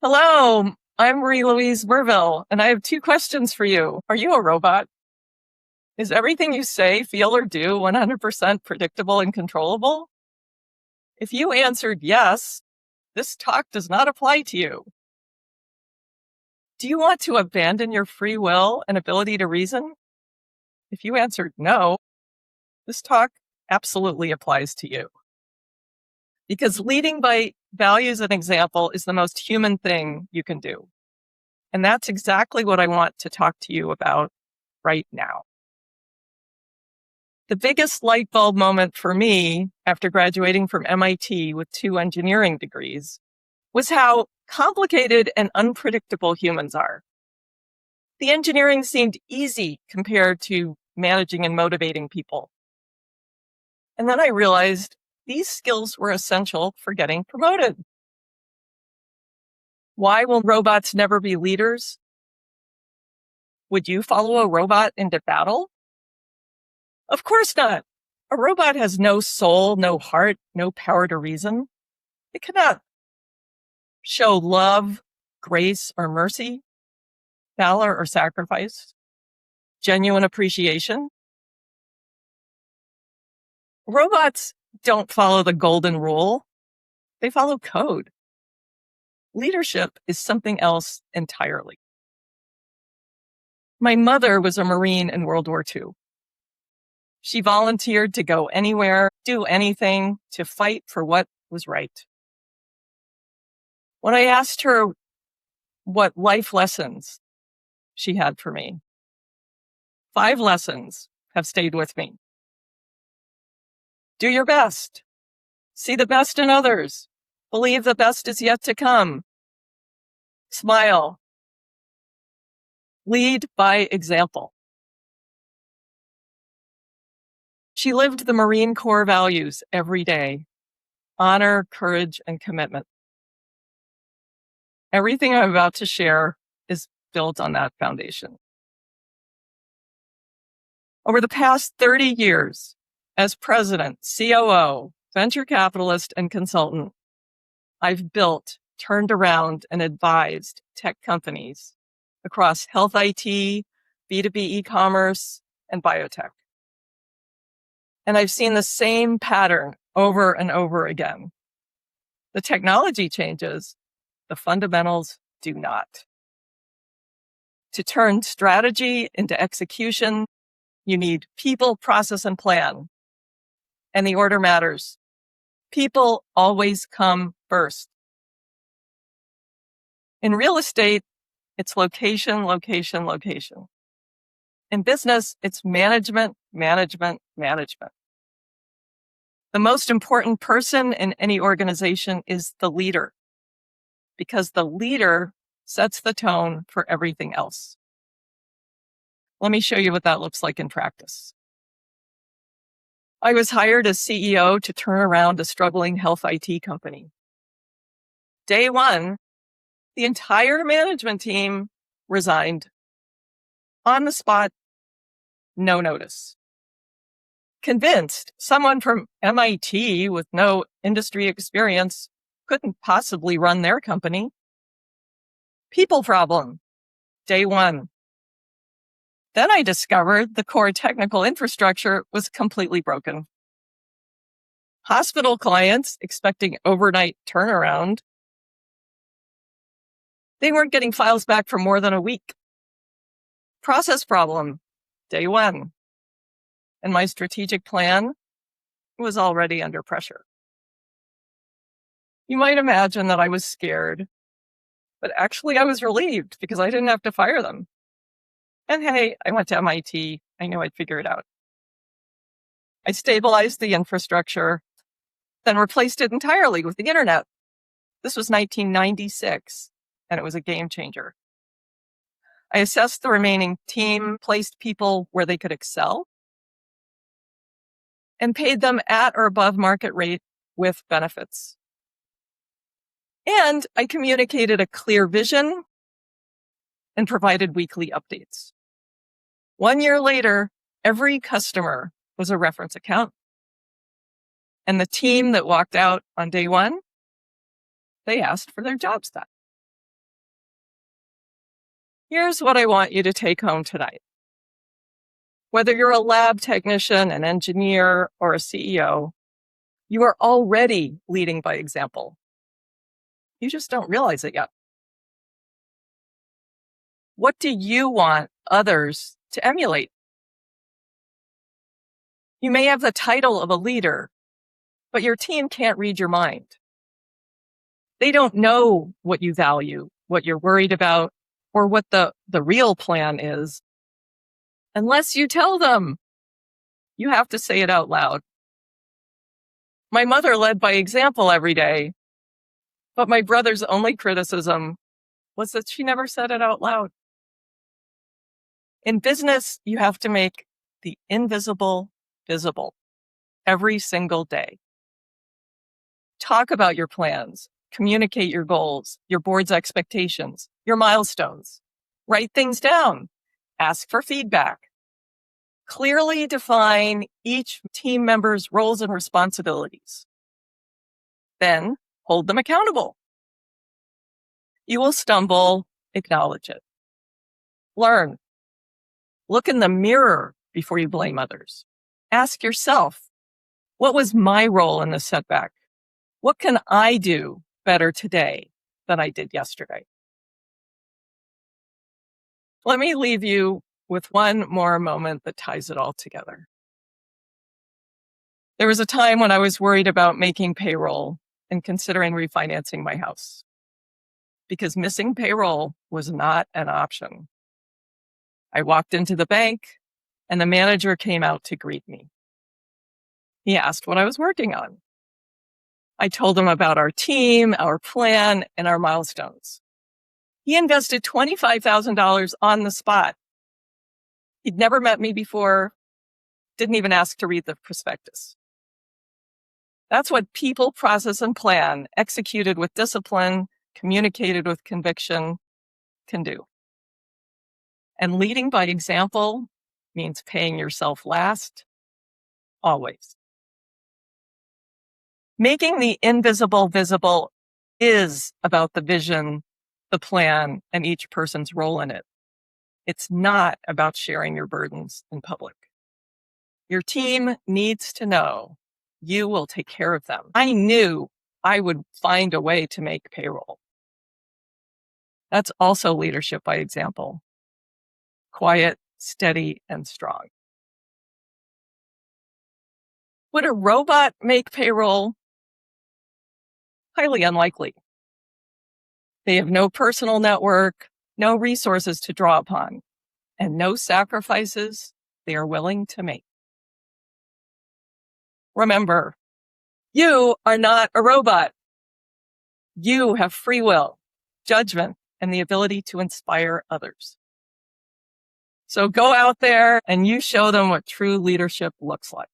Hello, I'm Marie-Louise Murville, and I have two questions for you. Are you a robot? Is everything you say, feel, or do 100% predictable and controllable? If you answered yes, this talk does not apply to you. Do you want to abandon your free will and ability to reason? If you answered no, this talk absolutely applies to you. Because leading by values and example is the most human thing you can do. And that's exactly what I want to talk to you about right now. The biggest light bulb moment for me after graduating from MIT with 2 engineering degrees was how complicated and unpredictable humans are. The engineering seemed easy compared to managing and motivating people. And then I realized these skills were essential for getting promoted. Why will robots never be leaders? Would you follow a robot into battle? Of course not. A robot has no soul, no heart, no power to reason. It cannot show love, grace, or mercy, valor or sacrifice, genuine appreciation. Robots don't follow the golden rule. They follow code. Leadership is something else entirely. My mother was a Marine in World War II. She volunteered to go anywhere, do anything, to fight for what was right. When I asked her what life lessons she had for me, 5 lessons have stayed with me. Do your best. See the best in others. Believe the best is yet to come. Smile. Lead by example. She lived the Marine Corps values every day: honor, courage, and commitment. Everything I'm about to share is built on that foundation. Over the past 30 years, as president, COO, venture capitalist, and consultant, I've built, turned around, and advised tech companies across health IT, B2B e-commerce, and biotech. And I've seen the same pattern over and over again. The technology changes, the fundamentals do not. To turn strategy into execution, you need people, process, and plan. And the order matters. People always come first. In real estate, it's location, location, location. In business, it's management, management, management. The most important person in any organization is the leader, because the leader sets the tone for everything else. Let me show you what that looks like in practice. I was hired as CEO to turn around a struggling health IT company. Day 1, the entire management team resigned. On the spot, no notice. Convinced someone from MIT with no industry experience couldn't possibly run their company. People problem. Day 1. Then I discovered the core technical infrastructure was completely broken. Hospital clients expecting overnight turnaround. They weren't getting files back for more than a week. Process problem. Day 1. And my strategic plan was already under pressure. You might imagine that I was scared, but actually I was relieved because I didn't have to fire them. And hey, I went to MIT. I knew I'd figure it out. I stabilized the infrastructure, then replaced it entirely with the internet. This was 1996, and it was a game changer. I assessed the remaining team, placed people where they could excel, and paid them at or above market rate with benefits. And I communicated a clear vision and provided weekly updates. 1 year later, every customer was a reference account. And the team that walked out on day 1, they asked for their jobs back. Here's what I want you to take home tonight. Whether you're a lab technician, an engineer, or a CEO, you are already leading by example. You just don't realize it yet. What do you want others to emulate? You may have the title of a leader, but your team can't read your mind. They don't know what you value, what you're worried about, or what the real plan is, unless you tell them. You have to say it out loud. My mother led by example every day, but my brother's only criticism was that she never said it out loud. In business, you have to make the invisible visible every single day. Talk about your plans, communicate your goals, your board's expectations, your milestones. Write things down. Ask for feedback. Clearly define each team member's roles and responsibilities. Then hold them accountable. You will stumble, acknowledge it. Learn. Look in the mirror before you blame others. Ask yourself, what was my role in this setback? What can I do better today than I did yesterday? Let me leave you with one more moment that ties it all together. There was a time when I was worried about making payroll and considering refinancing my house because missing payroll was not an option. I walked into the bank and the manager came out to greet me. He asked what I was working on. I told him about our team, our plan, and our milestones. He invested $25,000 on the spot. He'd never met me before, didn't even ask to read the prospectus. That's what people, process, and plan, executed with discipline, communicated with conviction, can do. And leading by example means paying yourself last, always. Making the invisible visible is about the vision, the plan, and each person's role in it. It's not about sharing your burdens in public. Your team needs to know you will take care of them. I knew I would find a way to make payroll. That's also leadership by example. Quiet, steady, and strong. Would a robot make payroll? Highly unlikely. They have no personal network, no resources to draw upon, and no sacrifices they are willing to make. Remember, you are not a robot. You have free will, judgment, and the ability to inspire others. So go out there and you show them what true leadership looks like.